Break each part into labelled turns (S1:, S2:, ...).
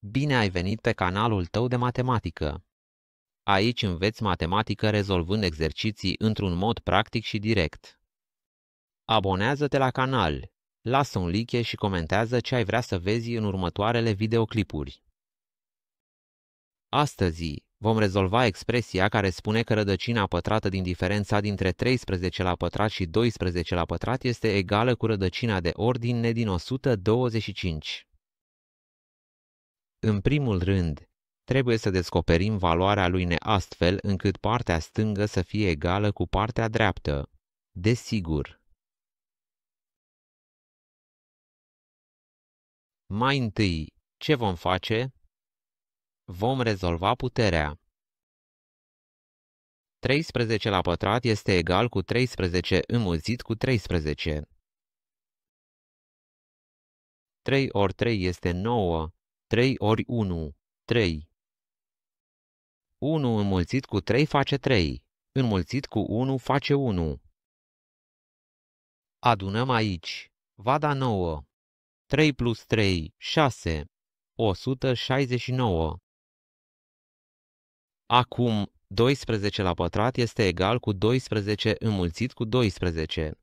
S1: Bine ai venit pe canalul tău de matematică! Aici înveți matematică rezolvând exerciții într-un mod practic și direct. Abonează-te la canal, lasă un like și comentează ce ai vrea să vezi în următoarele videoclipuri. Astăzi vom rezolva expresia care spune că rădăcina pătrată din diferența dintre 13 la pătrat și 12 la pătrat este egală cu rădăcina de ordine din 125. În primul rând, trebuie să descoperim valoarea lui n astfel încât partea stângă să fie egală cu partea dreaptă. Desigur. Mai întâi, ce vom face? Vom rezolva puterea. 13 la pătrat este egal cu 13 înmulțit cu 13. 3 ori 3 este 9. 3 ori 1, 3. 1 înmulțit cu 3 face 3. Înmulțit cu 1 face 1. Adunăm aici. Va da 9. 3 plus 3, 6. 169. Acum, 12 la pătrat este egal cu 12 înmulțit cu 12.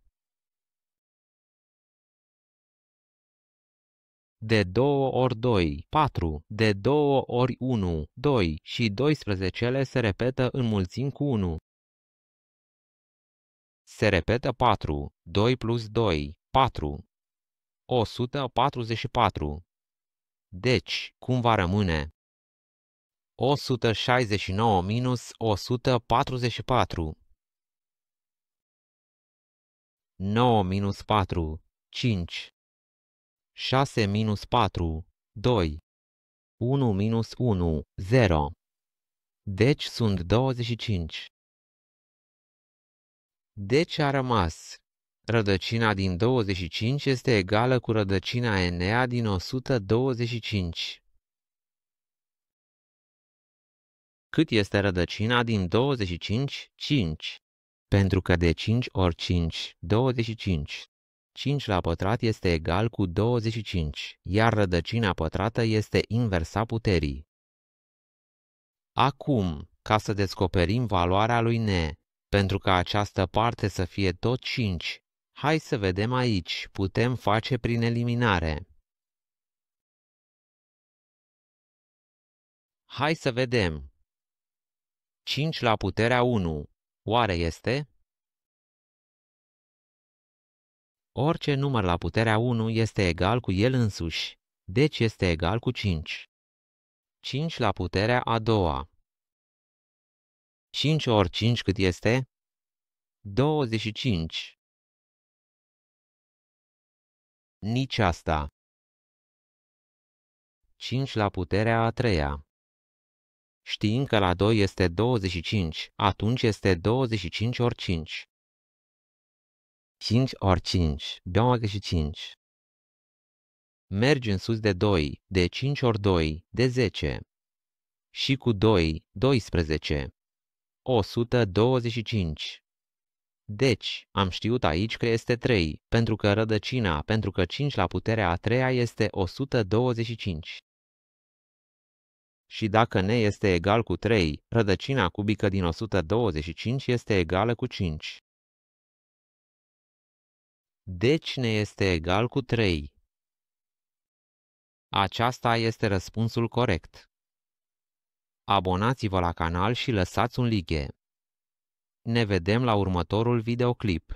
S1: De 2 ori 2, 4. De 2 ori 1, 2. Și 12-le se repetă înmulțind cu 1. Se repetă 4. 2 plus 2, 4. 144. Deci, cum va rămâne? 169 minus 144. 9 minus 4, 5. 6 minus 4, 2. 1 minus 1, 0. Deci sunt 25. Deci a rămas. Rădăcina din 25 este egală cu rădăcina enea din 125. Cât este rădăcina din 25? 5. Pentru că de 5 ori 5, 25. 5 la pătrat este egal cu 25, iar rădăcina pătrată este inversa puterii. Acum, ca să descoperim valoarea lui n, pentru ca această parte să fie tot 5, hai să vedem aici, putem face prin eliminare. Hai să vedem. 5 la puterea 1, oare este? Orice număr la puterea 1 este egal cu el însuși, deci este egal cu 5. 5 la puterea a doua. 5 ori 5 cât este? 25. Nici asta. 5 la puterea a treia. Știind că la 2 este 25, atunci este 25 ori 5. 5 ori 5, 25. Mergi în sus de 2, de 5 ori 2, de 10. Și cu 2, 12. 125. Deci, am știut aici că este 3, pentru că rădăcina, pentru că 5 la puterea a treia este 125. Și dacă n este egal cu 3, rădăcina cubică din 125 este egală cu 5. Deci n este egal cu 3. Aceasta este răspunsul corect. Abonați-vă la canal și lăsați un like. Ne vedem la următorul videoclip.